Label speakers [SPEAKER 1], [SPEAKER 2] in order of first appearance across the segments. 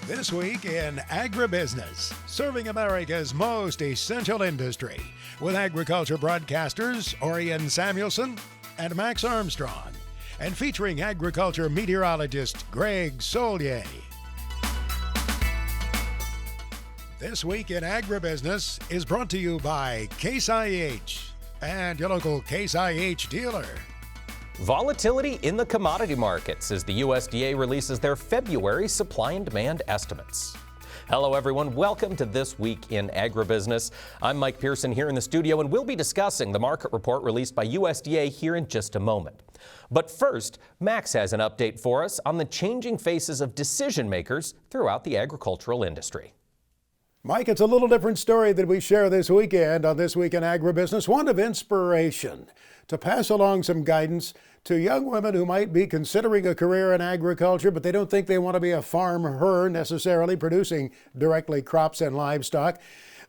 [SPEAKER 1] This week in Agribusiness, serving America's most essential industry with agriculture broadcasters Orion Samuelson and Max Armstrong, and featuring agriculture meteorologist Greg Solier. This week in Agribusiness is brought to you by Case IH and your local Case IH dealer.
[SPEAKER 2] Volatility in the commodity markets as the USDA releases their February supply and demand estimates. Hello everyone, welcome to This Week in Agribusiness. I'm Mike Pearson here in the studio, and we'll be discussing the market report released by USDA here in just a moment. But first, Max has an update for us on the changing faces of decision makers throughout the agricultural industry.
[SPEAKER 1] Mike, it's a little different story that we share this weekend on This Week in Agribusiness, one of inspiration to pass along some guidance to young women who might be considering a career in agriculture, but they don't think they want to be a farmer necessarily, producing directly crops and livestock.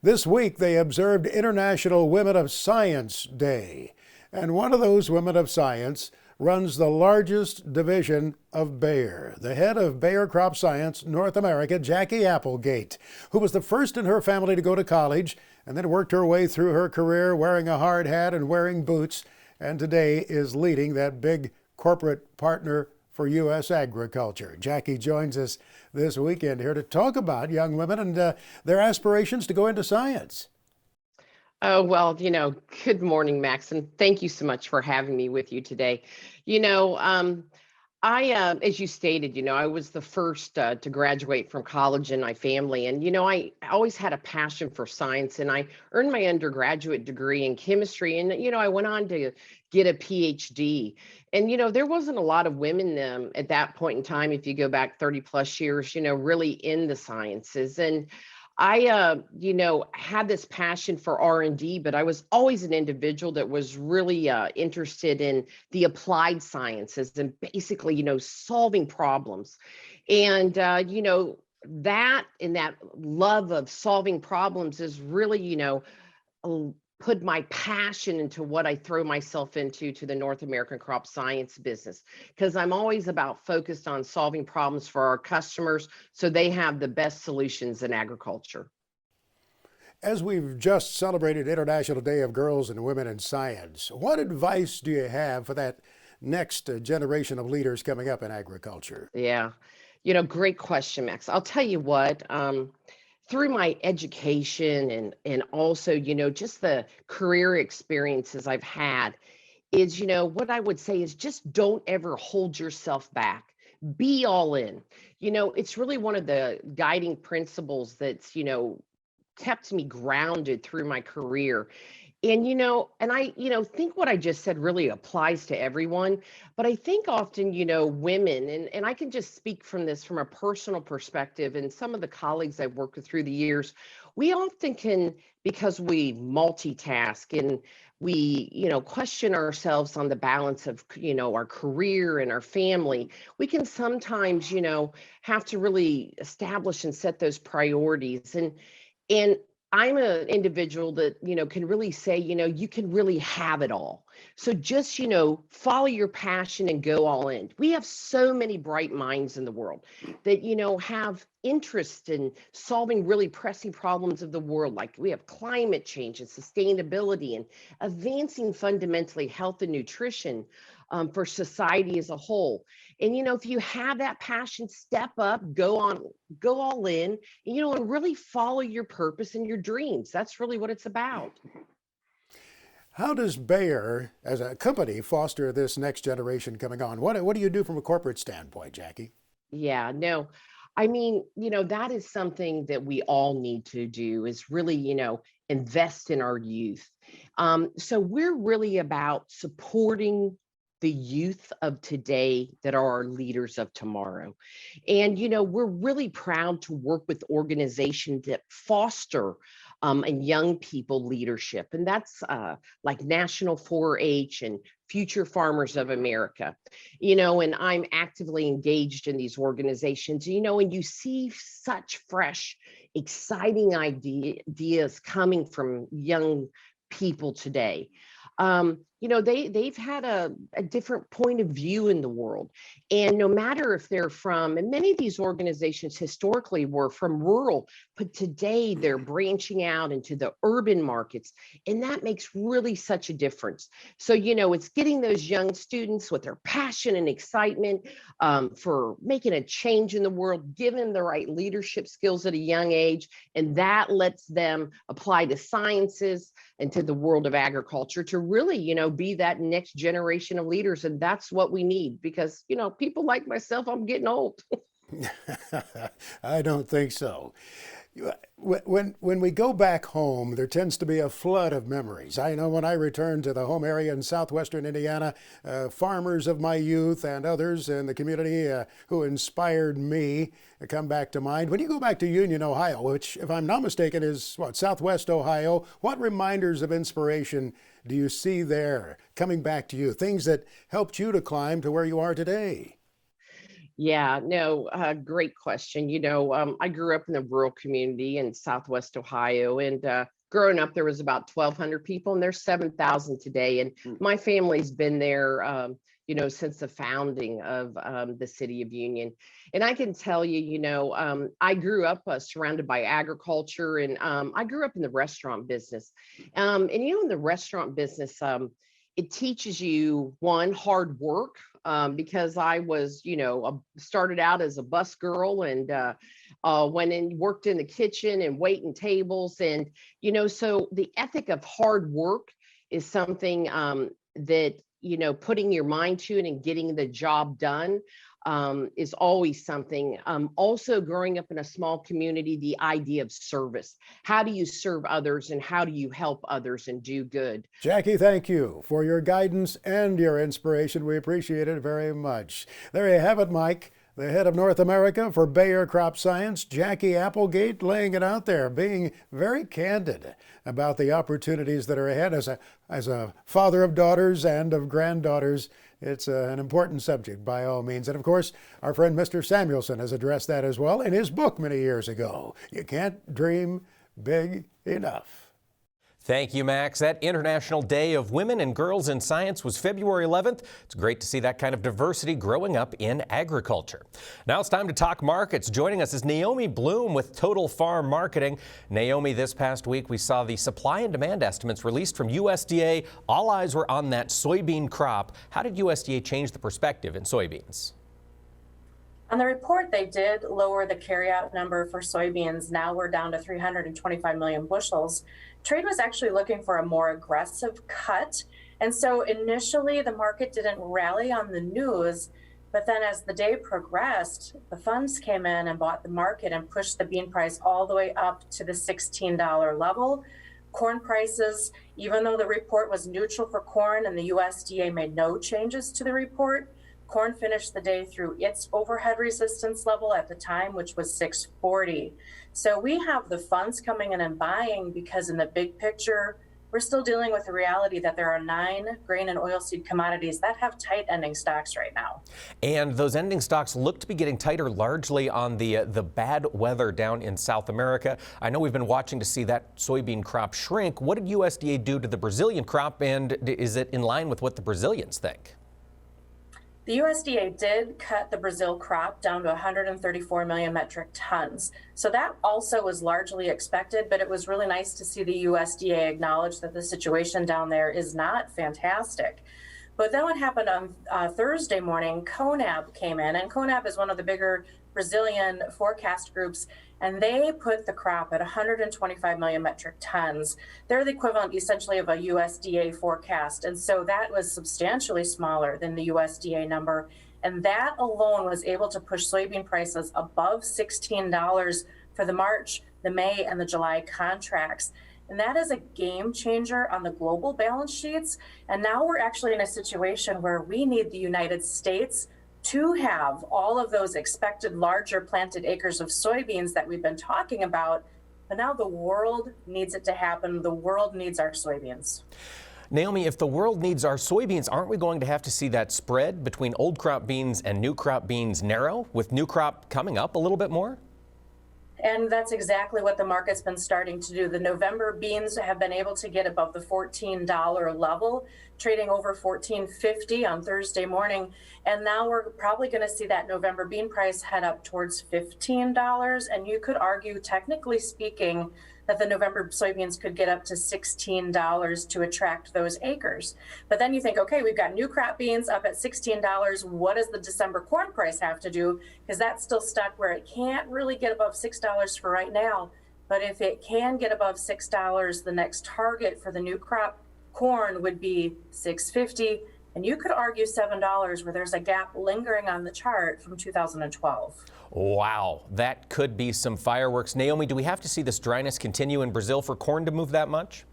[SPEAKER 1] This week, they observed International Women of Science Day, and one of those women of science runs the largest division of Bayer. The head of Bayer Crop Science North America, Jackie Applegate, who was the first in her family to go to college and then worked her way through her career wearing a hard hat and wearing boots, and today is leading that big corporate partner for U.S. agriculture. Jackie joins us this weekend here to talk about young women and their aspirations to go into science.
[SPEAKER 3] Oh, well, good morning, Max, and thank you so much for having me with you today. As you stated, I was the first to graduate from college in my family. And, I always had a passion for science, and I earned my undergraduate degree in chemistry. And, I went on to get a PhD. And, there wasn't a lot of women at that point in time, if you go back 30 plus years, really in the sciences. And I, had this passion for R&D, but I was always an individual that was really interested in the applied sciences and basically, solving problems. And, that love of solving problems is really, put my passion into what I throw myself into to the North American crop science business, because I'm always about focused on solving problems for our customers so they have the best solutions in agriculture.
[SPEAKER 1] As we've just celebrated International Day of Girls and Women in Science, what advice do you have for that next generation of leaders coming up in agriculture?
[SPEAKER 3] Yeah, great question, Max. I'll tell you what, through my education and also, just the career experiences I've had is, what I would say is just don't ever hold yourself back. Be all in. It's really one of the guiding principles that's, kept me grounded through my career. And, I, think what I just said really applies to everyone. But I think often, women, and I can just speak from this from a personal perspective, and some of the colleagues I've worked with through the years, we often can, because we multitask and we, question ourselves on the balance of, our career and our family, we can sometimes, have to really establish and set those priorities. And I'm an individual that, can really say, you can really have it all. So just, follow your passion and go all in. We have so many bright minds in the world that, have interest in solving really pressing problems of the world. Like we have climate change and sustainability and advancing fundamentally health and nutrition for society as a whole. And, if you have that passion, step up, go all in, and really follow your purpose and your dreams. That's really what it's about.
[SPEAKER 1] How does Bayer, as a company, foster this next generation coming on? What do you do from a corporate standpoint, Jackie?
[SPEAKER 3] Yeah, no, I mean, that is something that we all need to do is really, invest in our youth. So we're really about supporting the youth of today that are our leaders of tomorrow. And, we're really proud to work with organizations that foster and young people leadership. And that's like National 4-H and Future Farmers of America, and I'm actively engaged in these organizations, and you see such fresh, exciting ideas coming from young people today. they've had a different point of view in the world. And no matter if they're from, and many of these organizations historically were from rural, but today they're branching out into the urban markets. And that makes really such a difference. So, it's getting those young students with their passion and excitement for making a change in the world, giving them the right leadership skills at a young age. And that lets them apply to sciences and to the world of agriculture to really, be that next generation of leaders. And that's what we need because, people like myself, I'm getting old.
[SPEAKER 1] I don't think so. When we go back home, there tends to be a flood of memories. I know when I return to the home area in southwestern Indiana, farmers of my youth and others in the community who inspired me come back to mind. When you go back to Union, Ohio, which, if I'm not mistaken, is southwest Ohio, what reminders of inspiration do you see there coming back to you? Things that helped you to climb to where you are today?
[SPEAKER 3] Yeah, no, great question. I grew up in the rural community in Southwest Ohio, and growing up, there was about 1,200 people, and there's 7,000 today. And my family's been there, since the founding of the city of Union. And I can tell you, I grew up surrounded by agriculture, and I grew up in the restaurant business. In the restaurant business, it teaches you, one, hard work. Because I was, started out as a bus girl and went and worked in the kitchen and waiting tables. And, so the ethic of hard work is something that, putting your mind to it and getting the job done is always something. Also, growing up in a small community, the idea of service. How do you serve others and how do you help others and do good?
[SPEAKER 1] Jackie, thank you for your guidance and your inspiration. We appreciate it very much. There you have it, Mike. The head of North America for Bayer Crop Science, Jackie Applegate, laying it out there, being very candid about the opportunities that are ahead. As a father of daughters and of granddaughters, it's an important subject by all means. And of course, our friend Mr. Samuelson has addressed that as well in his book many years ago. You can't dream big enough.
[SPEAKER 2] Thank you, Max. That International Day of Women and Girls in Science was February 11th. It's great to see that kind of diversity growing up in agriculture. Now it's time to talk markets. Joining us is Naomi Bloom with Total Farm Marketing. Naomi, this past week we saw the supply and demand estimates released from USDA. All eyes were on that soybean crop. How did USDA change the perspective in soybeans?
[SPEAKER 4] On the report, they did lower the carryout number for soybeans. Now we're down to 325 million bushels. Trade was actually looking for a more aggressive cut. And so initially the market didn't rally on the news, but then as the day progressed, the funds came in and bought the market and pushed the bean price all the way up to the $16 level. Corn prices, even though the report was neutral for corn and the USDA made no changes to the report, corn finished the day through its overhead resistance level at the time, which was 640. So we have the funds coming in and buying because in the big picture, we're still dealing with the reality that there are 9 grain and oilseed commodities that have tight ending stocks right now.
[SPEAKER 2] And those ending stocks look to be getting tighter largely on the bad weather down in South America. I know we've been watching to see that soybean crop shrink. What did USDA do to the Brazilian crop, and is it in line with what the Brazilians think?
[SPEAKER 4] The USDA did cut the Brazil crop down to 134 million metric tons. So that also was largely expected, but it was really nice to see the USDA acknowledge that the situation down there is not fantastic. But then what happened on Thursday morning, CONAB came in, and CONAB is one of the bigger Brazilian forecast groups, and they put the crop at 125 million metric tons. They're the equivalent essentially of a USDA forecast. And so that was substantially smaller than the USDA number. And that alone was able to push soybean prices above $16 for the March, the May, and the July contracts. And that is a game changer on the global balance sheets. And now we're actually in a situation where we need the United States to have all of those expected larger planted acres of soybeans that we've been talking about. But now the world needs it to happen. The world needs our soybeans.
[SPEAKER 2] Naomi, if the world needs our soybeans, aren't we going to have to see that spread between old crop beans and new crop beans narrow, with new crop coming up a little bit more?
[SPEAKER 4] And that's exactly what the market's been starting to do. The November beans have been able to get above the $14 level, trading over $14.50 on Thursday morning. And now we're probably going to see that November bean price head up towards $15. And you could argue, technically speaking, that the November soybeans could get up to $16 to attract those acres. But then you think, okay, we've got new crop beans up at $16. What does the December corn price have to do? Because that's still stuck where it can't really get above $6 for right now. But if it can get above $6, the next target for the new crop corn would be $6.50. And you could argue $7, where there's a gap lingering on the chart from 2012.
[SPEAKER 2] Wow, that could be some fireworks. Naomi, do we have to see this dryness continue in Brazil for corn to move that much?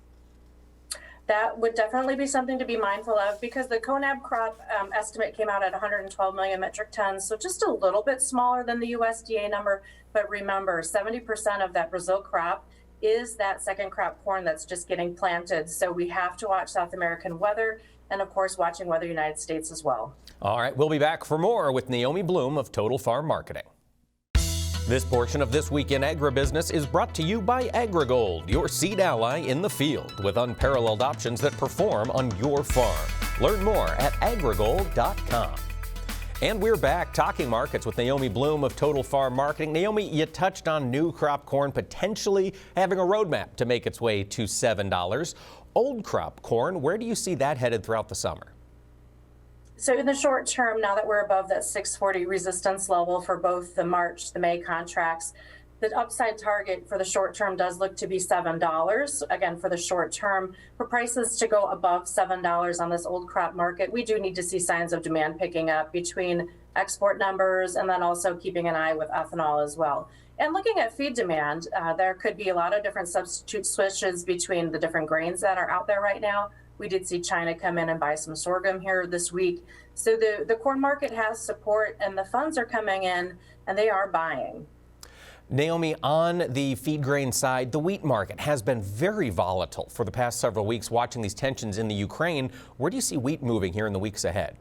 [SPEAKER 4] That would definitely be something to be mindful of, because the CONAB crop estimate came out at 112 million metric tons, so just a little bit smaller than the USDA number. But remember, 70% of that Brazil crop is that second crop corn that's just getting planted. So we have to watch South American weather, and of course watching weather United States as well. All
[SPEAKER 2] right, we'll be back for more with Naomi Bloom of Total Farm Marketing. This portion of This Week in Agribusiness is brought to you by AgriGold, your seed ally in the field, with unparalleled options that perform on your farm. Learn more at agrigold.com. And we're back talking markets with Naomi Bloom of Total Farm Marketing. Naomi, you touched on new crop corn potentially having a roadmap to make its way to $7. Old crop corn, where do you see that headed throughout the summer?
[SPEAKER 4] So in the short term, now that we're above that 640 resistance level for both the March, the May contracts, the upside target for the short term does look to be $7. Again, for the short term, for prices to go above $7 on this old crop market, we do need to see signs of demand picking up between export numbers and then also keeping an eye with ethanol as well. And looking at feed demand, there could be a lot of different substitute switches between the different grains that are out there right now. We did see China come in and buy some sorghum here this week. So the corn market has support, and the funds are coming in and they are buying.
[SPEAKER 2] Naomi, on the feed grain side, the wheat market has been very volatile for the past several weeks, watching these tensions in the Ukraine. Where do you see wheat moving here in the weeks ahead?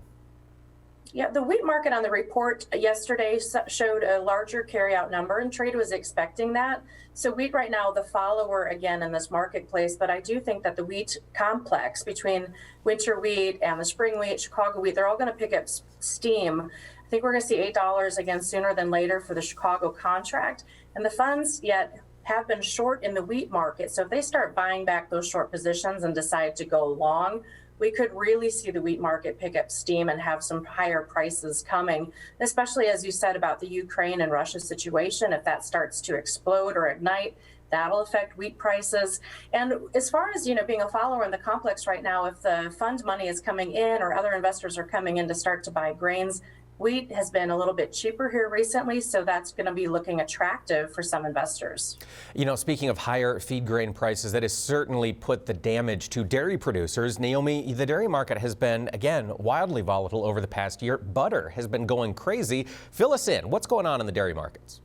[SPEAKER 4] Yeah, the wheat market on the report yesterday showed a larger carryout number, and trade was expecting that. So wheat right now, the follower again in this marketplace, but I do think that the wheat complex between winter wheat and the spring wheat, Chicago wheat, they're all going to pick up steam. I think we're going to see $8 again sooner than later for the Chicago contract. And the funds yet have been short in the wheat market. So if they start buying back those short positions and decide to go long, we could really see the wheat market pick up steam and have some higher prices coming, especially as you said about the Ukraine and Russia situation. If that starts to explode or ignite, that'll affect wheat prices. And as far as, being a follower in the complex right now, if the fund money is coming in or other investors are coming in to start to buy grains, wheat has been a little bit cheaper here recently, so that's going to be looking attractive for some investors.
[SPEAKER 2] Speaking of higher feed grain prices, that has certainly put the damage to dairy producers. Naomi, the dairy market has been, again, wildly volatile over the past year. Butter has been going crazy. Fill us in. What's going on in the dairy markets?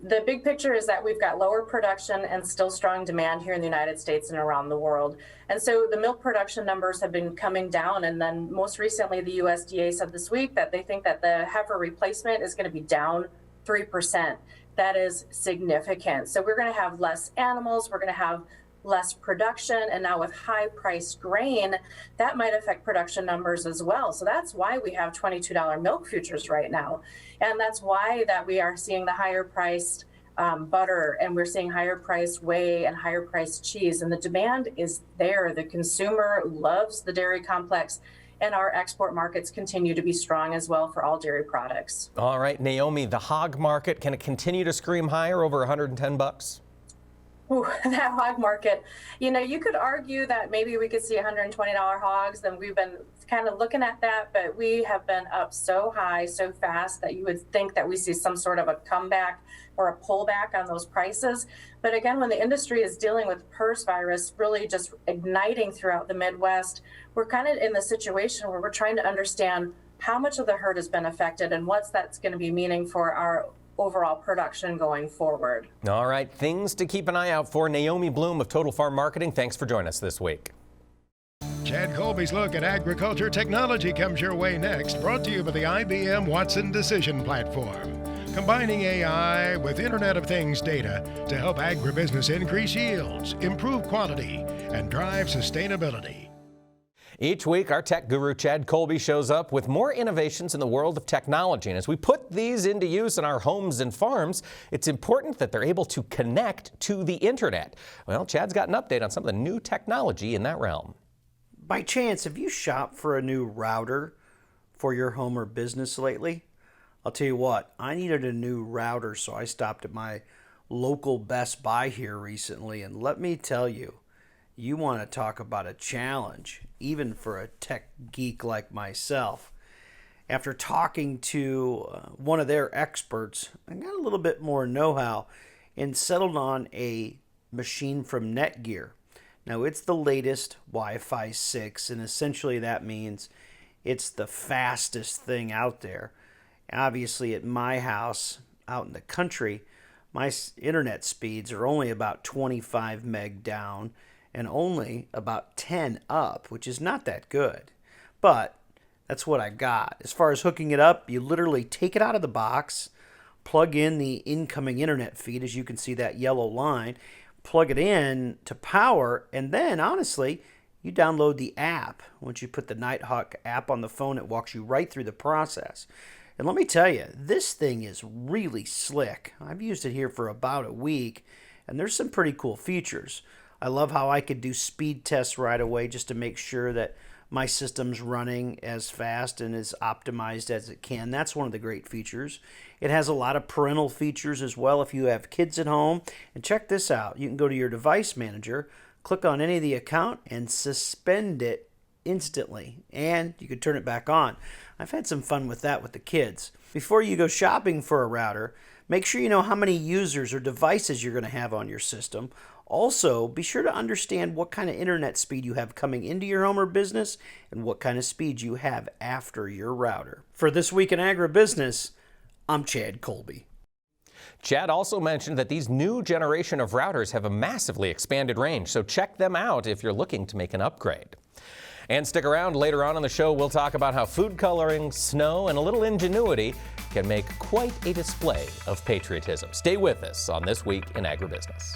[SPEAKER 4] The big picture is that we've got lower production and still strong demand here in the United States and around the world. And so the milk production numbers have been coming down. And then most recently, the USDA said this week that they think that the heifer replacement is going to be down 3%. That is significant. So we're going to have less animals. We're going to have less production, and now with high priced grain, that might affect production numbers as well. So that's why we have $22 milk futures right now. And that's why that we are seeing the higher priced butter, and we're seeing higher priced whey and higher priced cheese. And the demand is there. The consumer loves the dairy complex, and our export markets continue to be strong as well for all dairy products. All right, Naomi, the hog market, can it continue to scream higher over $110? Ooh, that hog market, you could argue that maybe we could see $120 hogs, and we've been kind of looking at that, but we have been up so high, so fast that you would think that we see some sort of a comeback or a pullback on those prices. But again, when the industry is dealing with PRRS virus really just igniting throughout the Midwest, we're kind of in the situation where we're trying to understand how much of the herd has been affected and what's that's going to be meaning for our overall production going forward. All right, things to keep an eye out for. Naomi Bloom of Total Farm Marketing, thanks for joining us this week.
[SPEAKER 1] Chad Colby's look at agriculture technology comes your way next, brought to you by the IBM Watson Decision Platform. combining AI with Internet of Things data to help agribusiness increase yields, improve quality, and drive sustainability.
[SPEAKER 2] Each week, our tech guru Chad Colby shows up with more innovations in the world of technology. And as we put these into use in our homes and farms, it's important that they're able to connect to the internet. Well, Chad's got an update on some of the new technology in that realm.
[SPEAKER 5] By chance, have you shopped for a new router for your home or business lately? I'll tell you what, I needed a new router, so I stopped at my local Best Buy here recently. And let me tell you, you want to talk about a challenge, even for a tech geek like myself. After talking to one of their experts, I got a little bit more know-how and settled on a machine from Netgear. Now, it's the latest Wi-Fi 6, and essentially that means it's the fastest thing out there. Obviously, at my house out in the country, my internet speeds are only about 25 meg down and only about 10 up, which is not that good. But that's what I got. As far as hooking it up, you literally take it out of the box, plug in the incoming internet feed, as you can see that yellow line, plug it in to power, and then, honestly, you download the app. Once you put the Nighthawk app on the phone, it walks you right through the process. And let me tell you, this thing is really slick. I've used it here for about a week, and there's some pretty cool features. I love how I could do speed tests right away just to make sure that my system's running as fast and as optimized as it can. That's one of the great features. It has a lot of parental features as well if you have kids at home. And check this out. You can go to your device manager, click on any of the account, and suspend it instantly. And you can turn it back on. I've had some fun with that with the kids. Before you go shopping for a router, make sure you know how many users or devices you're going to have on your system. Also, be sure to understand what kind of internet speed you have coming into your home or business and what kind of speed you have after your router. For This Week in Agribusiness, I'm Chad Colby.
[SPEAKER 2] Chad also mentioned that these new generation of routers have a massively expanded range, so check them out if you're looking to make an upgrade. And stick around. Later on in the show, we'll talk about how food coloring, snow, and a little ingenuity can make quite a display of patriotism. Stay with us on This Week in Agribusiness.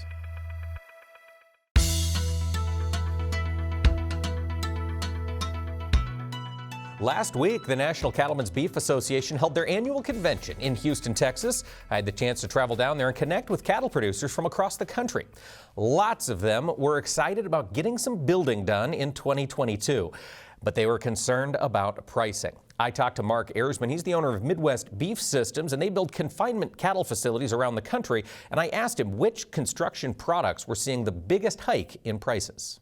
[SPEAKER 2] Last week, the National Cattlemen's Beef Association held their annual convention in Houston, Texas. I had the chance to travel down there and connect with cattle producers from across the country. Lots of them were excited about getting some building done in 2022, but they were concerned about pricing. I talked to Mark Ersman. He's the owner of Midwest Beef Systems, and they build confinement cattle facilities around the country. And I asked him which construction products were seeing the biggest hike in prices.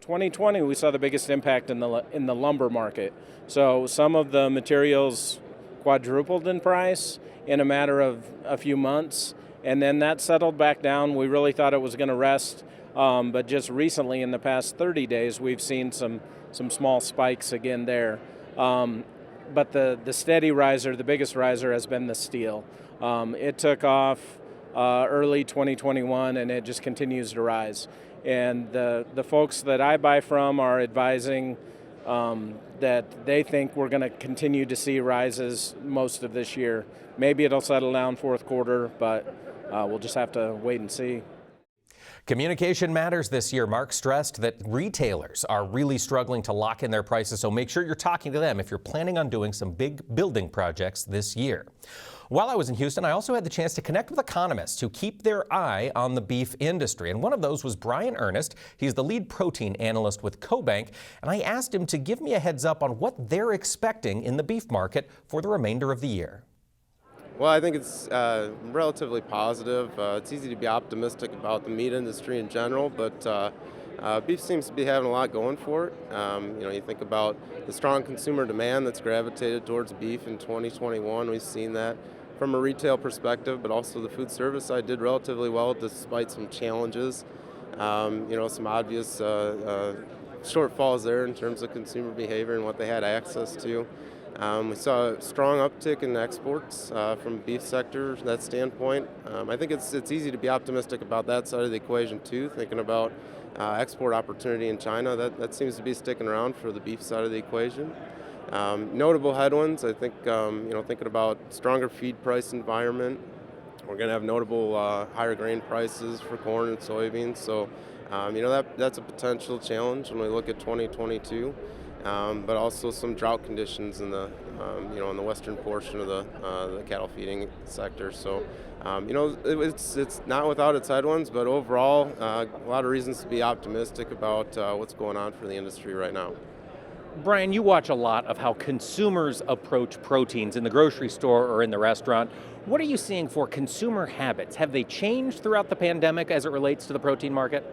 [SPEAKER 6] 2020, we saw the biggest impact in the lumber market. So some of the materials quadrupled in price in a matter of a few months, and then that settled back down. We really thought it was going to rest, but just recently, in the past 30 days, we've seen some small spikes again there. But the steady riser, the biggest riser, has been the steel. It took off early 2021, and it just continues to rise. And the folks that I buy from are advising that they think we're going to continue to see rises most of this year. Maybe it'll settle down fourth quarter, but we'll just have to wait and see.
[SPEAKER 2] Communication matters this year. Mark stressed that retailers are really struggling to lock in their prices, so make sure you're talking to them if you're planning on doing some big building projects this year. While I was in Houston, I also had the chance to connect with economists who keep their eye on the beef industry. And one of those was Brian Ernest. He's the lead protein analyst with CoBank. And I asked him to give me a heads up on what they're expecting in the beef market for the remainder of the year.
[SPEAKER 7] Well, I think it's relatively positive. It's easy to be optimistic about the meat industry in general, but beef seems to be having a lot going for it. You think about the strong consumer demand that's gravitated towards beef in 2021. We've seen that from a retail perspective, but also the food service side did relatively well despite some challenges. Some obvious shortfalls there in terms of consumer behavior and what they had access to. We saw a strong uptick in exports from the beef sector, that standpoint. I think it's easy to be optimistic about that side of the equation too, thinking about export opportunity in China. That seems to be sticking around for the beef side of the equation. Notable headwinds, I think, thinking about stronger feed price environment, we're going to have notable higher grain prices for corn and soybeans. So, that's a potential challenge when we look at 2022. But also some drought conditions in the, in the western portion of the cattle feeding sector. So, it's not without its headwinds, but overall, a lot of reasons to be optimistic about what's going on for the industry right now.
[SPEAKER 2] Brian, you watch a lot of how consumers approach proteins in the grocery store or in the restaurant. What are you seeing for consumer habits? Have they changed throughout the pandemic as it relates to the protein market?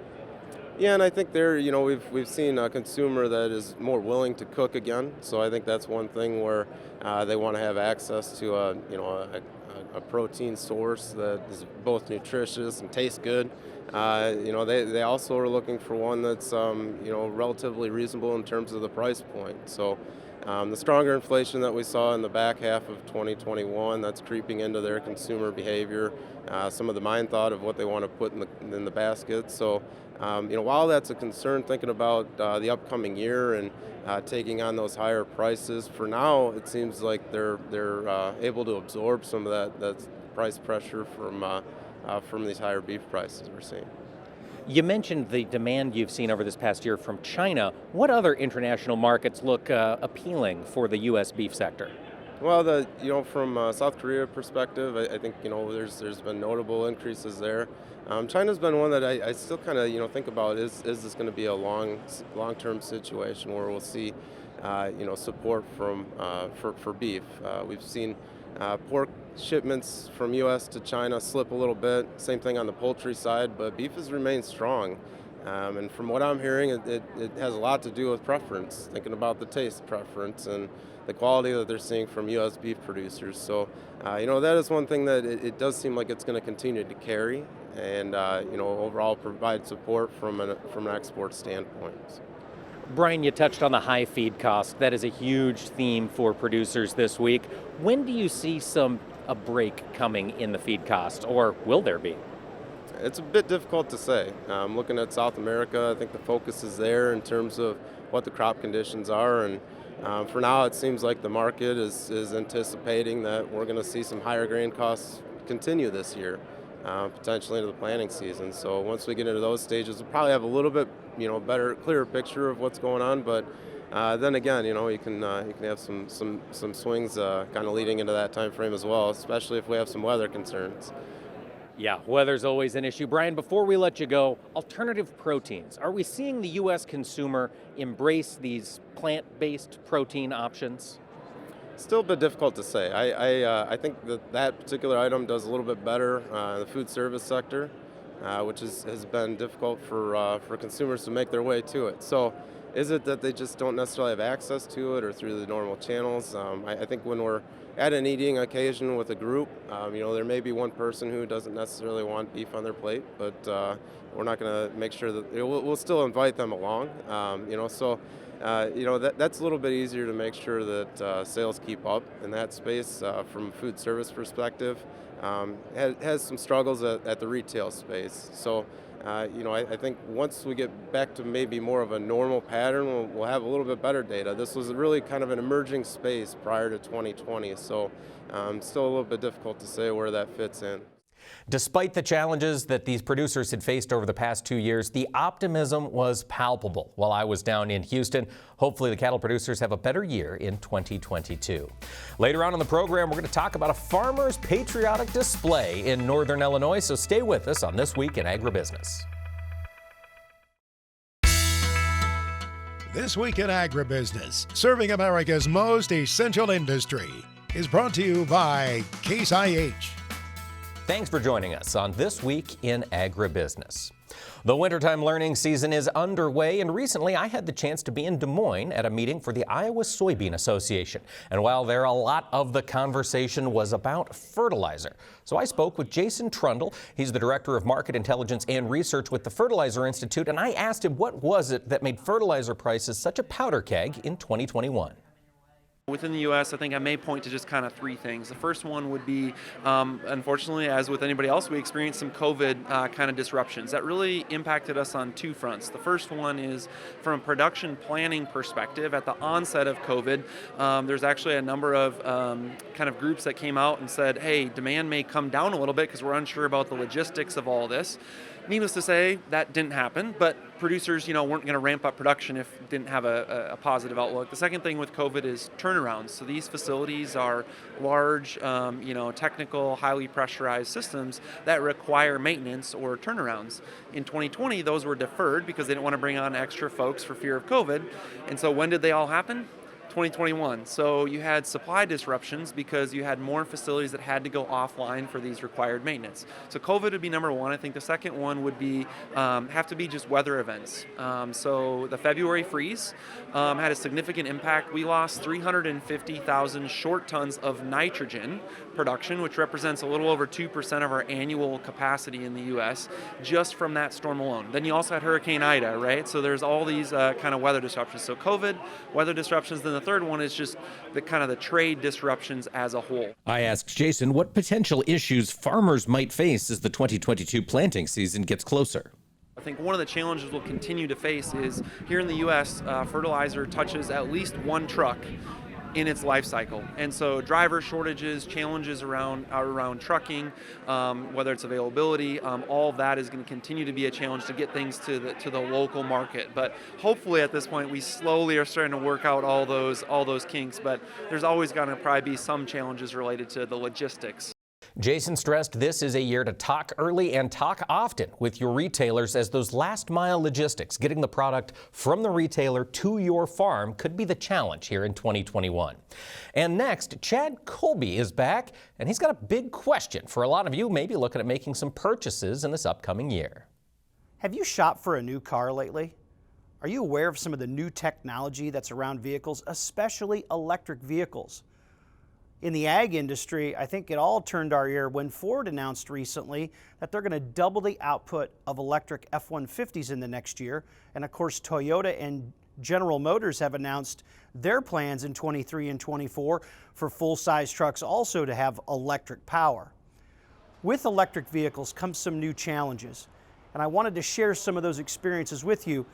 [SPEAKER 7] Yeah, and I think we've seen a consumer that is more willing to cook again. So I think that's one thing where they want to have access to a protein source that is both nutritious and tastes good. They also are looking for one that's relatively reasonable in terms of the price point. So the stronger inflation that we saw in the back half of 2021, that's creeping into their consumer behavior. Some of the mind thought of what they want to put in the basket. So while that's a concern, thinking about the upcoming year and taking on those higher prices, for now it seems like they're able to absorb some of that price pressure from these higher beef prices we're seeing.
[SPEAKER 2] You mentioned the demand you've seen over this past year from China. What other international markets look appealing for the U.S. beef sector?
[SPEAKER 7] Well, from South Korea perspective, I think there's been notable increases there. China's been one that I still kind of think about. Is this going to be a long-term situation where we'll see support for beef? We've seen pork shipments from U.S. to China slip a little bit. Same thing on the poultry side, but beef has remained strong. And from what I'm hearing, it has a lot to do with preference, thinking about the taste preference and the quality that they're seeing from U.S. beef producers. So, that is one thing that it does seem like it's going to continue to carry and, overall provide support from an export standpoint.
[SPEAKER 2] Brian, you touched on the high feed cost. That is a huge theme for producers this week. When do you see a break coming in the feed cost, or will there be?
[SPEAKER 7] It's a bit difficult to say. Looking at South America, I think the focus is there in terms of what the crop conditions are, and for now it seems like the market is anticipating that we're going to see some higher grain costs continue this year, potentially into the planting season. So once we get into those stages, we'll probably have a little bit better, clearer picture of what's going on. But then again, you can have some swings kind of leading into that time frame as well, especially if we have some weather concerns.
[SPEAKER 2] Yeah, weather's always an issue. Brian, before we let you go, alternative proteins. Are we seeing the U.S. consumer embrace these plant-based protein options?
[SPEAKER 7] Still a bit difficult to say. I think that particular item does a little bit better in the food service sector, which has been difficult for consumers to make their way to it. So is it that they just don't necessarily have access to it or through the normal channels? I think when we're at an eating occasion with a group, there may be one person who doesn't necessarily want beef on their plate, but we're not going to make sure that we'll still invite them along. That's a little bit easier to make sure that sales keep up in that space from a food service perspective. Has some struggles at the retail space. So, I think once we get back to maybe more of a normal pattern, we'll have a little bit better data. This was really kind of an emerging space prior to 2020, so still a little bit difficult to say where that fits in.
[SPEAKER 2] Despite the challenges that these producers had faced over the past 2 years, the optimism was palpable while I was down in Houston. Hopefully the cattle producers have a better year in 2022. Later on in the program, we're going to talk about a farmer's patriotic display in northern Illinois, so stay with us on This Week in Agribusiness.
[SPEAKER 1] This Week in Agribusiness, serving America's most essential industry, is brought to you by Case IH.
[SPEAKER 2] Thanks for joining us on This Week in Agribusiness. The wintertime learning season is underway, and recently I had the chance to be in Des Moines at a meeting for the Iowa Soybean Association. And while there, a lot of the conversation was about fertilizer. So I spoke with Jason Trundle. He's the Director of Market Intelligence and Research with the Fertilizer Institute, and I asked him what was it that made fertilizer prices such a powder keg in 2021.
[SPEAKER 8] Within the U.S., I think I may point to just kind of three things. The first one would be, unfortunately, as with anybody else, we experienced some COVID kind of disruptions. That really impacted us on two fronts. The first one is from a production planning perspective. At the onset of COVID, there's actually a number of kind of groups that came out and said, hey, demand may come down a little bit because we're unsure about the logistics of all this. Needless to say, that didn't happen, but producers, weren't going to ramp up production if it didn't have a positive outlook. The second thing with COVID is turnarounds. So these facilities are large, technical, highly pressurized systems that require maintenance or turnarounds. In 2020, those were deferred because they didn't want to bring on extra folks for fear of COVID. And so when did they all happen? 2021. So you had supply disruptions because you had more facilities that had to go offline for these required maintenance. So COVID would be number one. I think the second one would be have to be just weather events. So the February freeze had a significant impact. We lost 350,000 short tons of nitrogen production, which represents a little over 2% of our annual capacity in the U.S. just from that storm alone. Then you also had Hurricane Ida, right? So there's all these kind of weather disruptions. So COVID, weather disruptions, then the third one is just the trade disruptions as a whole.
[SPEAKER 2] I asked Jason what potential issues farmers might face as the 2022 planting season gets closer.
[SPEAKER 8] I think one of the challenges we'll continue to face is here in the U.S., fertilizer touches at least one truck in its life cycle. And so driver shortages, challenges around trucking, whether it's availability, all of that is going to continue to be a challenge to get things to the local market. But hopefully at this point we slowly are starting to work out all those kinks, but there's always going to probably be some challenges related to the logistics.
[SPEAKER 2] Jason stressed this is a year to talk early and talk often with your retailers, as those last mile logistics, getting the product from the retailer to your farm, could be the challenge here in 2021. And next, Chad Colby is back, and he's got a big question for a lot of you maybe looking at making some purchases in this upcoming year.
[SPEAKER 5] Have you shopped for a new car lately? Are you aware of some of the new technology that's around vehicles, especially electric vehicles? In the ag industry, I think it all turned our ear when Ford announced recently that they're going to double the output of electric F-150s in the next year. And of course, Toyota and General Motors have announced their plans in 23 and 24 for full-size trucks also to have electric power. With electric vehicles comes some new challenges, and I wanted to share some of those experiences with you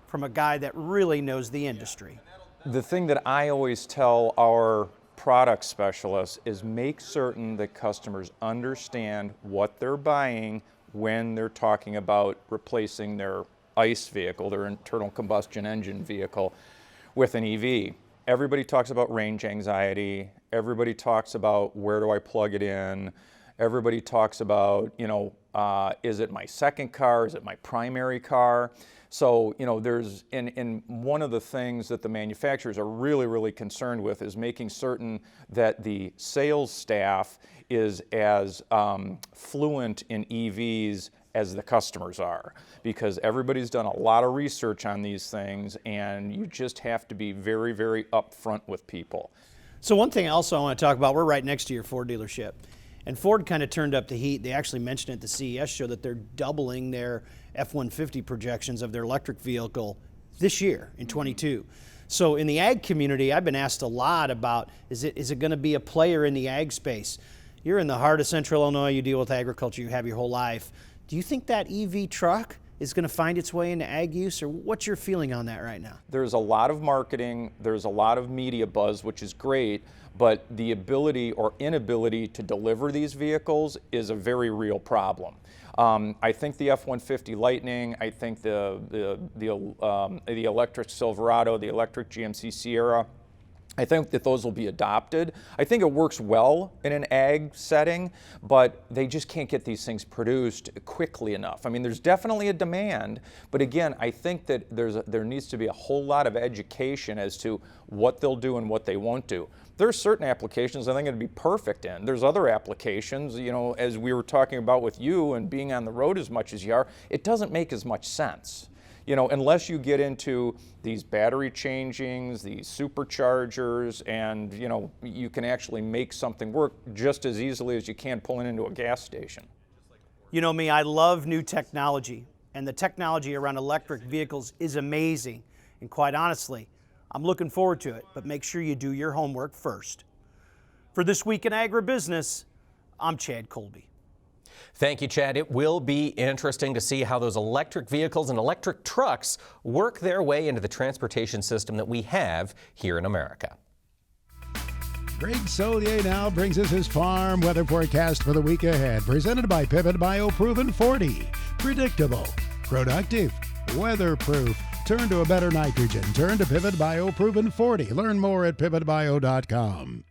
[SPEAKER 5] from a guy that really knows the industry.
[SPEAKER 9] The thing that I always tell our product specialists is make certain that customers understand what they're buying when they're talking about replacing their ICE vehicle, their internal combustion engine vehicle, with an EV. Everybody talks about range anxiety. Everybody talks about where do I plug it in. Everybody talks about, is it my second car? Is it my primary car? So, there's, in one of the things that the manufacturers are really, really concerned with is making certain that the sales staff is as fluent in EVs as the customers are, because everybody's done a lot of research on these things, and you just have to be very, very upfront with people.
[SPEAKER 5] So one thing also I want to talk about, we're right next to your Ford dealership. And Ford kind of turned up the heat. They actually mentioned at the CES show that they're doubling their F-150 projections of their electric vehicle this year in 22. So in the ag community, I've been asked a lot about, is it going to be a player in the ag space? You're in the heart of Central Illinois, you deal with agriculture, you have your whole life. Do you think that EV truck is going to find its way into ag use, or what's your feeling on that right now?
[SPEAKER 9] There's a lot of marketing, there's a lot of media buzz, which is great, but the ability or inability to deliver these vehicles is a very real problem. I think the F-150 Lightning, I think the electric Silverado, the electric GMC Sierra, I think that those will be adopted. I think it works well in an ag setting, but they just can't get these things produced quickly enough. I mean, there's definitely a demand, but again, I think that there needs to be a whole lot of education as to what they'll do and what they won't do. There's certain applications I think it'd be perfect in. There's other applications, as we were talking about with you and being on the road as much as you are, it doesn't make as much sense. Unless you get into these battery changings, these superchargers, and you can actually make something work just as easily as you can pulling into a gas station.
[SPEAKER 5] You know me, I love new technology, and the technology around electric vehicles is amazing. And quite honestly, I'm looking forward to it, but make sure you do your homework first. For This Week in Agribusiness, I'm Chad Colby.
[SPEAKER 2] Thank you, Chad. It will be interesting to see how those electric vehicles and electric trucks work their way into the transportation system that we have here in America.
[SPEAKER 1] Greg Solier now brings us his farm weather forecast for the week ahead, presented by Pivot BioProven 40. Predictable, productive, weatherproof. Turn to a better nitrogen. Turn to Pivot BioProven 40. Learn more at pivotbio.com.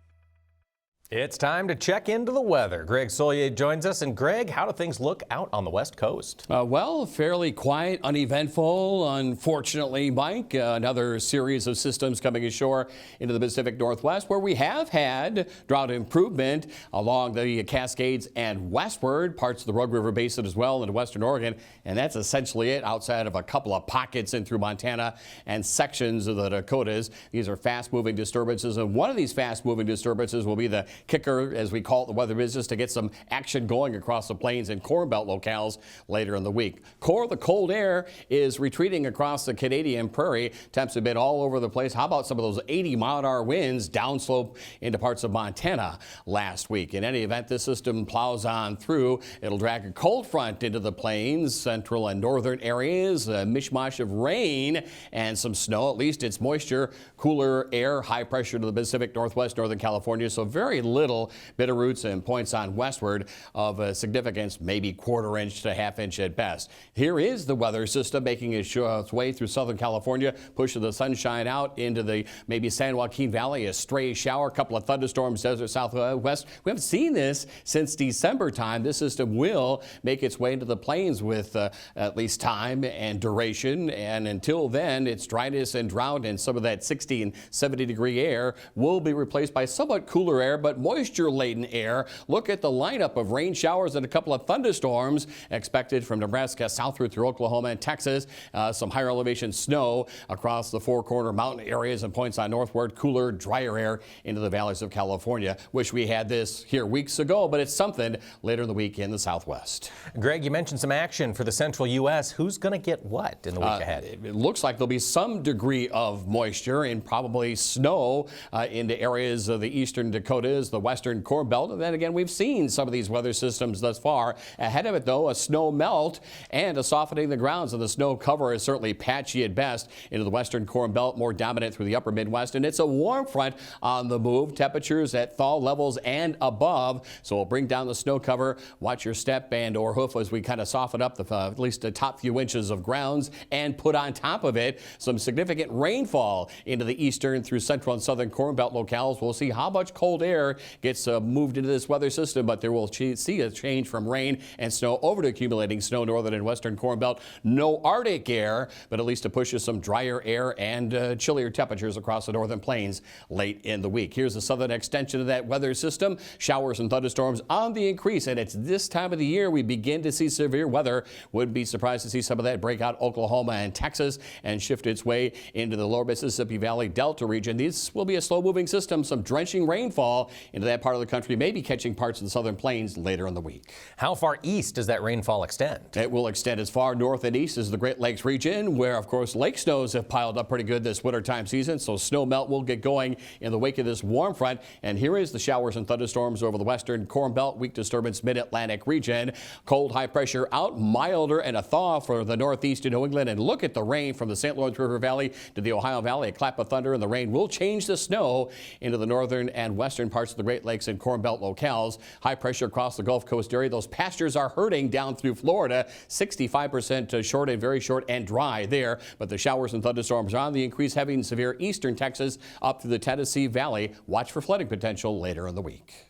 [SPEAKER 2] It's time to check into the weather. Greg Solier joins us. And Greg, how do things look out on the West Coast?
[SPEAKER 10] Well, fairly quiet, uneventful. Unfortunately, Mike, another series of systems coming ashore into the Pacific Northwest, where we have had drought improvement along the Cascades and westward, parts of the Rug River Basin as well into western Oregon. And that's essentially it outside of a couple of pockets in through Montana and sections of the Dakotas. These are fast-moving disturbances, and one of these fast-moving disturbances will be the kicker, as we call it, the weather business, to get some action going across the plains and Corn Belt locales later in the week. The cold air is retreating across the Canadian prairie. Temps have been all over the place. How about some of those 80-mile-an-hour winds downslope into parts of Montana last week? In any event, this system plows on through. It'll drag a cold front into the plains, central and northern areas, a mishmash of rain and some snow. At least it's moisture, cooler air, high pressure to the Pacific Northwest, Northern California. So very little bitter roots and points on westward of significance, maybe quarter-inch to half-inch at best. Here is the weather system making its way through Southern California, pushing the sunshine out into the maybe San Joaquin Valley, a stray shower, a couple of thunderstorms, desert southwest. We haven't seen this since December time. This system will make its way into the plains with at least time and duration, and until then, its dryness and drought and some of that 60 and 70-degree air will be replaced by somewhat cooler air, but moisture-laden air. Look at the lineup of rain showers and a couple of thunderstorms expected from Nebraska southward through Oklahoma and Texas. Some higher elevation snow across the Four Corner Mountain areas and points on northward. Cooler, drier air into the valleys of California. Wish we had this here weeks ago, but it's something later in the week in the Southwest.
[SPEAKER 2] Greg, you mentioned some action for the central U.S. Who's going to get what in the week ahead?
[SPEAKER 10] It looks like there'll be some degree of moisture and probably snow into areas of the eastern Dakotas, the western Corn Belt. And then again, we've seen some of these weather systems thus far. Ahead of it, though, a snow melt and a softening of the ground. So the snow cover is certainly patchy at best into the western Corn Belt, more dominant through the upper Midwest. And it's a warm front on the move. Temperatures at thaw levels and above. So we'll bring down the snow cover. Watch your step and or hoof as we kind of soften up at least the top few inches of grounds, and put on top of it some significant rainfall into the eastern through central and southern Corn Belt locales. We'll see how much cold air gets moved into this weather system, but there will see a change from rain and snow over to accumulating snow northern and western Corn Belt. No Arctic air, but at least it pushes some drier air and chillier temperatures across the northern plains late in the week. Here's the southern extension of that weather system. Showers and thunderstorms on the increase, and it's this time of the year we begin to see severe weather. Wouldn't be surprised to see some of that break out Oklahoma and Texas and shift its way into the lower Mississippi Valley Delta region. This will be a slow-moving system, some drenching rainfall into that part of the country, maybe catching parts of the southern plains later in the week.
[SPEAKER 2] How far east does that rainfall extend?
[SPEAKER 10] It will extend as far north and east as the Great Lakes region, where, of course, lake snows have piled up pretty good this wintertime season, so snow melt will get going in the wake of this warm front. And here is the showers and thunderstorms over the western Corn Belt, weak disturbance mid-Atlantic region. Cold, high pressure out, milder, and a thaw for the northeast of New England. And look at the rain from the St. Lawrence River Valley to the Ohio Valley. A clap of thunder, and the rain will change the snow into the northern and western parts of the Great Lakes and Corn Belt locales. High pressure across the Gulf Coast area. Those pastures are hurting down through Florida. 65% short and very short and dry there. But the showers and thunderstorms are on the increase, heavy and severe eastern Texas up through the Tennessee Valley. Watch for flooding potential later in the week.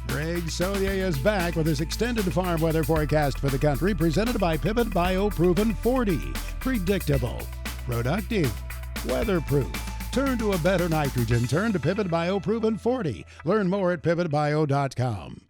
[SPEAKER 1] Greg Solier is back with his extended farm weather forecast for the country, presented by Pivot BioProven 40. Predictable, productive, weatherproof. Turn to a better nitrogen. Turn to Pivot BioProven 40. Learn more at pivotbio.com.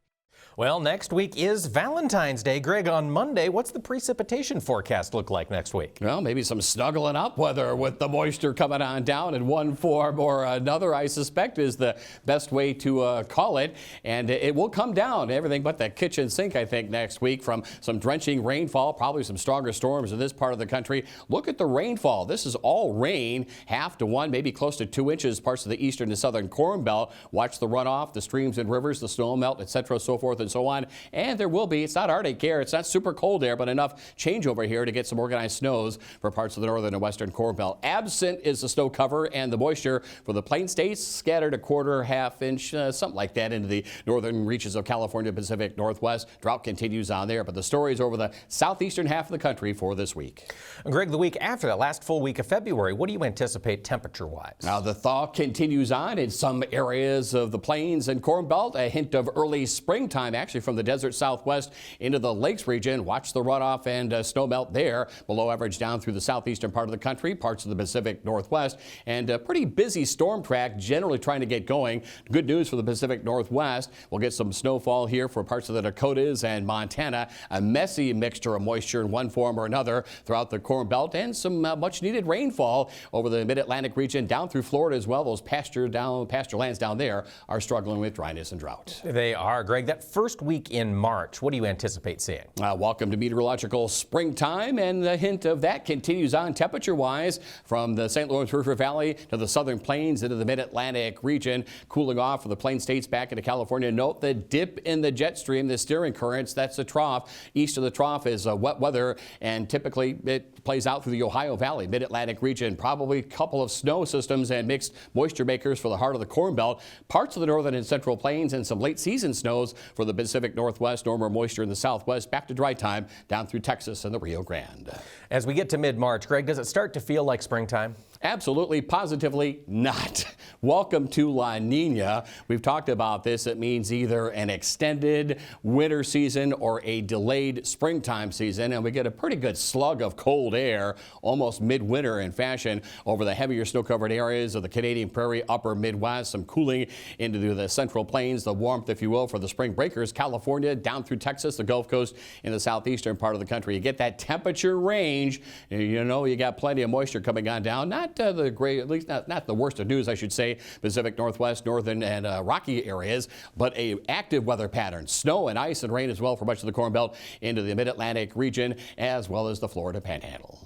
[SPEAKER 2] Well, next week is Valentine's Day. Greg, on Monday, what's the precipitation forecast look like next week?
[SPEAKER 10] Well, maybe some snuggling up weather with the moisture coming on down in one form or another, I suspect is the best way to call it. And it will come down, everything but the kitchen sink, I think, next week from some drenching rainfall, probably some stronger storms in this part of the country. Look at the rainfall. This is all rain, 1/2 to 1, maybe close to 2 inches, parts of the eastern and southern Corn Belt. Watch the runoff, the streams and rivers, the snow melt, etc., so forth and so on. And there will be, it's not Arctic air, it's not super cold air, but enough changeover here to get some organized snows for parts of the northern and western Corn Belt. Absent is the snow cover and the moisture for the plain states, scattered 1/4, 1/2 inch, something like that into the northern reaches of California, Pacific Northwest. Drought continues on there, but the story is over the southeastern half of the country for this week.
[SPEAKER 2] Greg, the week after that, last full week of February, what do you anticipate temperature-wise?
[SPEAKER 10] Now, the thaw continues on in some areas of the plains and Corn Belt. A hint of early springtime, actually, from the desert southwest into the lakes region. Watch the runoff and snow melt there. Below average down through the southeastern part of the country, parts of the Pacific Northwest, and a pretty busy storm track generally trying to get going. Good news for the Pacific Northwest. We'll get some snowfall here for parts of the Dakotas and Montana. A messy mixture of moisture in one form or another throughout the Corn Belt, and some much needed rainfall over the mid-Atlantic region down through Florida as well. Those pasture lands down there are struggling with dryness and drought.
[SPEAKER 2] They are, Greg. That first week in March, what do you anticipate seeing?
[SPEAKER 10] Welcome to meteorological springtime, and the hint of that continues on temperature-wise from the St. Lawrence River Valley to the southern plains into the mid-Atlantic region. Cooling off for the plain states back into California. Note the dip in the jet stream, the steering currents, that's the trough. East of the trough is wet weather, and typically it plays out through the Ohio Valley, mid-Atlantic region. Probably a couple of snow systems and mixed moisture makers for the heart of the Corn Belt. Parts of the northern and central plains, and some late season snows for the Pacific Northwest. Normal moisture in the southwest. Back to dry time down through Texas and the Rio Grande.
[SPEAKER 2] As we get to mid-March, Greg, does it start to feel like springtime?
[SPEAKER 10] Absolutely, positively not. Welcome to La Nina. We've talked about this. It means either an extended winter season or a delayed springtime season, and we get a pretty good slug of cold air, almost midwinter in fashion, over the heavier snow-covered areas of the Canadian Prairie, upper Midwest, some cooling into the central plains, the warmth, if you will, for the spring breakers, California, down through Texas, the Gulf Coast, in the southeastern part of the country. You get that temperature range, you know you got plenty of moisture coming on down. Not the great, at least not the worst of news, I should say, Pacific Northwest, northern and rocky areas, but a active weather pattern. Snow and ice and rain as well for much of the Corn Belt into the mid-Atlantic region, as well as the Florida Panhandle.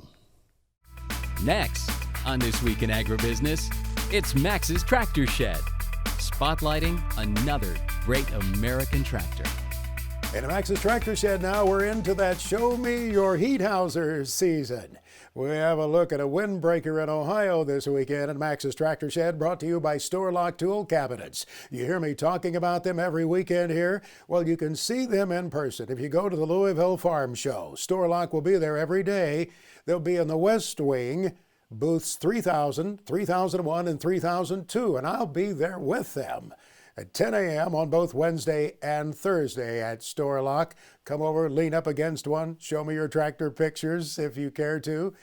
[SPEAKER 11] Next on This Week in Agribusiness, it's Max's Tractor Shed, spotlighting another great American tractor.
[SPEAKER 1] In Max's Tractor Shed now, we're into that Show Me Your Heat Houser season. We have a look at a windbreaker in Ohio this weekend at Max's Tractor Shed, brought to you by Store-Lock Tool Cabinets. You hear me talking about them every weekend here? Well, you can see them in person if you go to the Louisville Farm Show. Store-Lock will be there every day. They'll be in the West Wing, booths 3000, 3001, and 3002, and I'll be there with them at 10 a.m. on both Wednesday and Thursday at Store-Lock. Come over, lean up against one, show me your tractor pictures if you care to.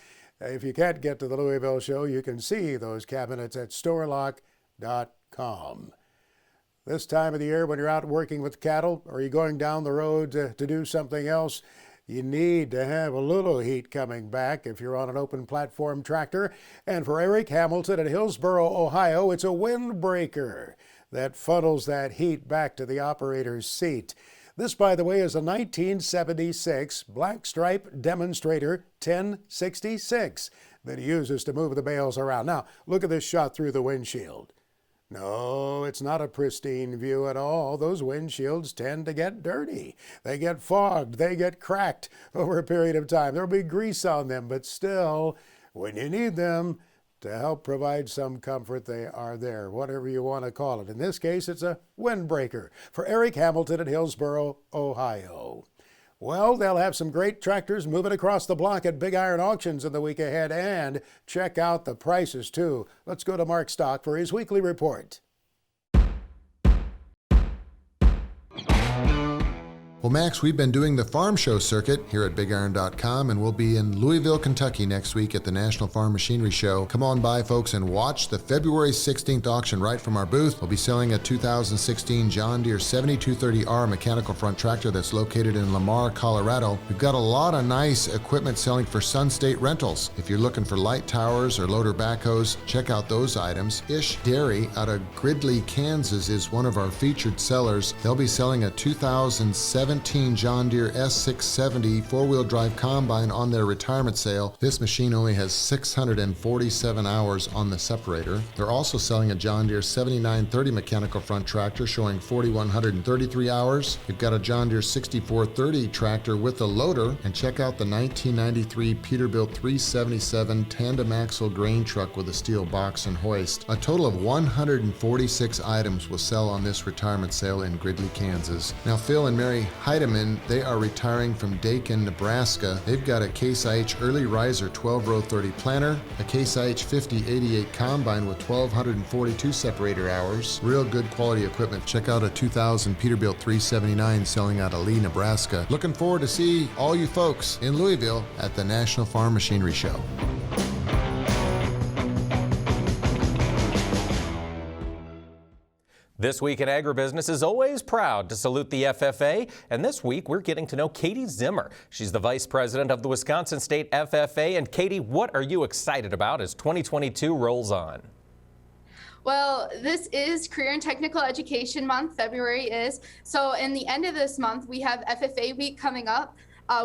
[SPEAKER 1] If you can't get to the Louisville show, you can see those cabinets at storelock.com. This time of the year, when you're out working with cattle or you're going down the road to do something else, you need to have a little heat coming back if you're on an open platform tractor. And for Eric Hamilton at Hillsboro, Ohio, it's a windbreaker that funnels that heat back to the operator's seat. This, by the way, is a 1976 Black Stripe Demonstrator 1066 that he uses to move the bales around. Now, look at this shot through the windshield. No, it's not a pristine view at all. Those windshields tend to get dirty. They get fogged. They get cracked over a period of time. There'll be grease on them, but still, when you need them to help provide some comfort, they are there, whatever you want to call it. In this case, it's a windbreaker for Eric Hamilton at Hillsboro, Ohio. Well, they'll have some great tractors moving across the block at Big Iron Auctions in the week ahead, and check out the prices too. Let's go to Mark Stock for his weekly report.
[SPEAKER 12] Well, Max, we've been doing the farm show circuit here at BigIron.com, and we'll be in Louisville, Kentucky next week at the National Farm Machinery Show. Come on by, folks, and watch the February 16th auction right from our booth. We'll be selling a 2016 John Deere 7230R mechanical front tractor that's located in Lamar, Colorado. We've got a lot of nice equipment selling for Sun State Rentals. If you're looking for light towers or loader backhoes, check out those items. Ish Dairy out of Gridley, Kansas is one of our featured sellers. They'll be selling a 2017 John Deere S670 four-wheel drive combine on their retirement sale. This machine only has 647 hours on the separator. They're also selling a John Deere 7930 mechanical front tractor showing 4,133 hours. You've got a John Deere 6430 tractor with a loader, and check out the 1993 Peterbilt 377 tandem axle grain truck with a steel box and hoist. A total of 146 items will sell on this retirement sale in Gridley, Kansas. Now, Phil and Mary Heidemann, they are retiring from Dakin, Nebraska. They've got a Case IH Early Riser 12-row 30 planter, a Case IH 5088 combine with 1,242 separator hours. Real good quality equipment. Check out a 2000 Peterbilt 379 selling out of Lee, Nebraska. Looking forward to see all you folks in Louisville at the National Farm Machinery Show.
[SPEAKER 2] This Week in Agribusiness is always proud to salute the FFA, and this week we're getting to know Katie Zimmer. She's the Vice President of the Wisconsin State FFA. And Katie, what are you excited about as 2022 rolls on?
[SPEAKER 13] Well, this is Career and Technical Education Month. February is. So in the end of this month, we have FFA Week coming up.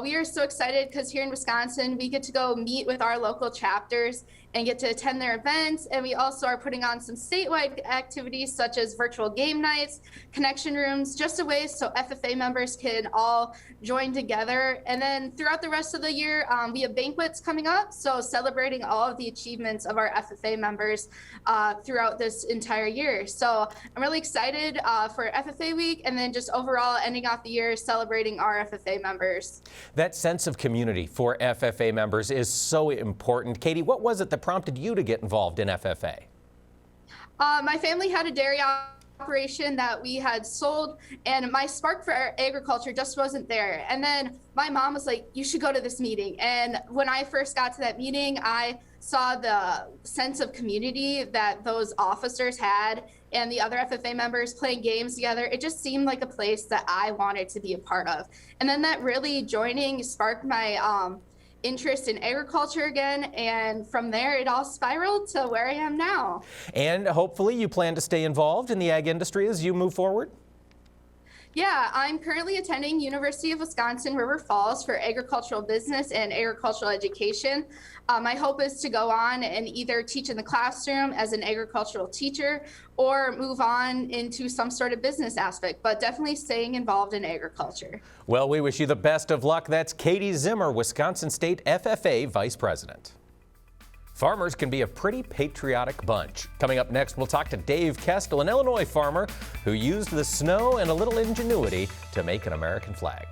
[SPEAKER 13] We are so excited because here in Wisconsin, we get to go meet with our local chapters and get to attend their events. And we also are putting on some statewide activities such as virtual game nights, connection rooms, just a way so FFA members can all join together. And then throughout the rest of the year, we have banquets coming up. So celebrating all of the achievements of our FFA members throughout this entire year. So I'm really excited for FFA Week, and then just overall ending off the year celebrating our FFA members.
[SPEAKER 2] That sense of community for FFA members is so important. Katie, what was it that prompted you to get involved in FFA?
[SPEAKER 13] My family had a dairy operation that we had sold, and my spark for agriculture just wasn't there. And then my mom was like, you should go to this meeting. And when I first got to that meeting, I saw the sense of community that those officers had and the other FFA members playing games together. It just seemed like a place that I wanted to be a part of. And then that really joining sparked my interest in agriculture again, and from there it all spiraled to where I am now.
[SPEAKER 2] And hopefully you plan to stay involved in the ag industry as you move forward?
[SPEAKER 13] Yeah, I'm currently attending University of Wisconsin River Falls for agricultural business and agricultural education. My hope is to go on and either teach in the classroom as an agricultural teacher or move on into some sort of business aspect, but definitely staying involved in agriculture.
[SPEAKER 2] Well, we wish you the best of luck. That's Katie Zimmer, Wisconsin State FFA Vice President. Farmers can be a pretty patriotic bunch. Coming up next, we'll talk to Dave Kestel, an Illinois farmer who used the snow and a little ingenuity to make an American flag.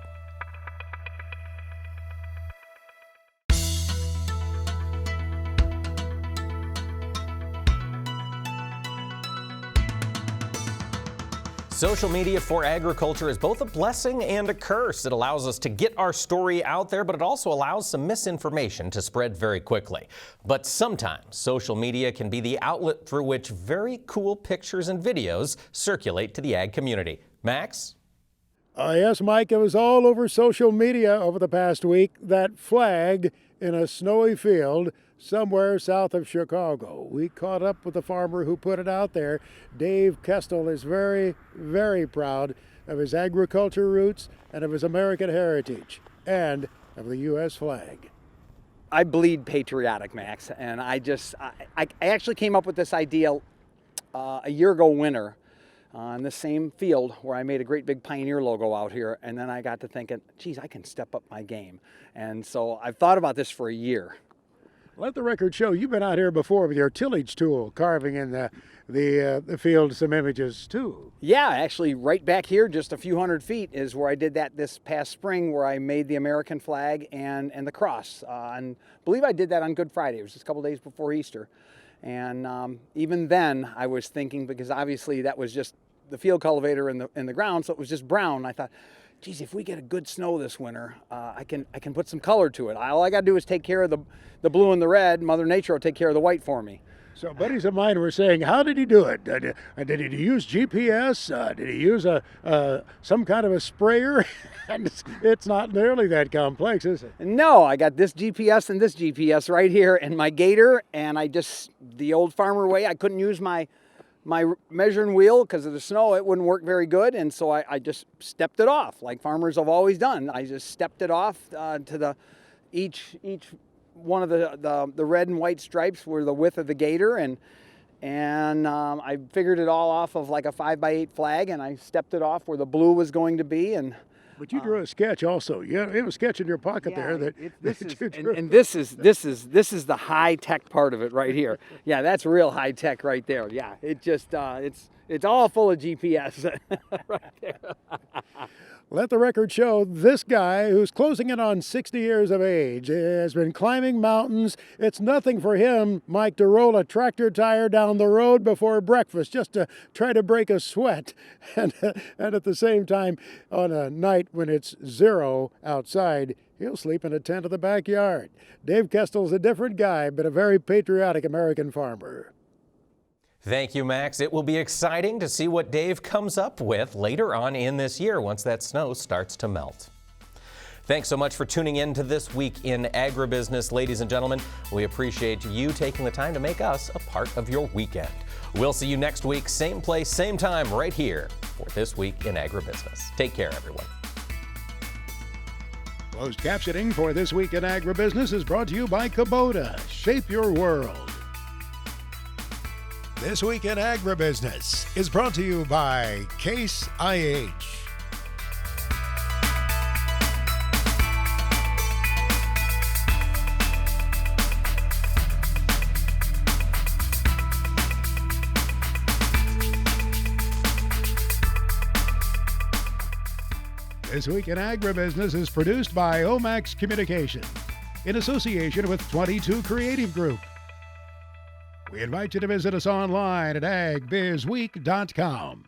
[SPEAKER 2] Social media for agriculture is both a blessing and a curse. It allows us to get our story out there, but it also allows some misinformation to spread very quickly. But sometimes social media can be the outlet through which very cool pictures and videos circulate to the ag community. Max?
[SPEAKER 1] Yes, Mike, it was all over social media over the past week, that flag in a snowy field somewhere south of Chicago. We caught up with the farmer who put it out there. Dave Kestel is very, very proud of his agriculture roots and of his American heritage and of the U.S. flag.
[SPEAKER 14] I bleed patriotic, Max, and I actually came up with this idea a year ago winter on the same field where I made a great big Pioneer logo out here, and then I got to thinking, geez, I can step up my game. And so I've thought about this for a year.
[SPEAKER 1] Let the record show you've been out here before with your tillage tool, carving in the field some images too.
[SPEAKER 14] Yeah, actually right back here, just a few hundred feet, is where I did that this past spring, where I made the American flag and the cross. And I believe I did that on Good Friday. It was just a couple days before Easter. And even then I was thinking, because obviously that was just the field cultivator in the ground, so it was just brown. I thought, geez, if we get a good snow this winter, I can put some color to it. All I got to do is take care of the blue and the red. Mother Nature will take care of the white for me.
[SPEAKER 1] So buddies of mine were saying, how did he do it? Did he use GPS? Did he use some kind of a sprayer? And it's not nearly that complex, is it?
[SPEAKER 14] No, I got this GPS and this GPS right here and my gator, and the old farmer way, I couldn't use my measuring wheel because of the snow. It wouldn't work very good, and so I just stepped it off like farmers have always done. I just stepped it off to each one of the red and white stripes were the width of the gator, and I figured it all off of like a 5x8 flag, and I stepped it off where the blue was going to be.
[SPEAKER 1] But you drew a sketch also. You have a sketch in your pocket there
[SPEAKER 14] this is the high tech part of it right here. Yeah, that's real high tech right there. Yeah, it just it's all full of GPS right there.
[SPEAKER 1] Let the record show this guy, who's closing in on 60 years of age, has been climbing mountains. It's nothing for him, Mike, to roll a tractor tire down the road before breakfast just to try to break a sweat. And at the same time, on a night when it's 0 outside, he'll sleep in a tent in the backyard. Dave Kestel's a different guy, but a very patriotic American farmer.
[SPEAKER 2] Thank you, Max. It will be exciting to see what Dave comes up with later on in this year once that snow starts to melt. Thanks so much for tuning in to This Week in Agribusiness, ladies and gentlemen. We appreciate you taking the time to make us a part of your weekend. We'll see you next week, same place, same time, right here for This Week in Agribusiness. Take care, everyone.
[SPEAKER 1] Closed captioning for This Week in Agribusiness is brought to you by Kubota. Shape your world. This Week in Agribusiness is brought to you by Case IH. This Week in Agribusiness is produced by Omax Communications in association with 22 Creative Group. We invite you to visit us online at agbizweek.com.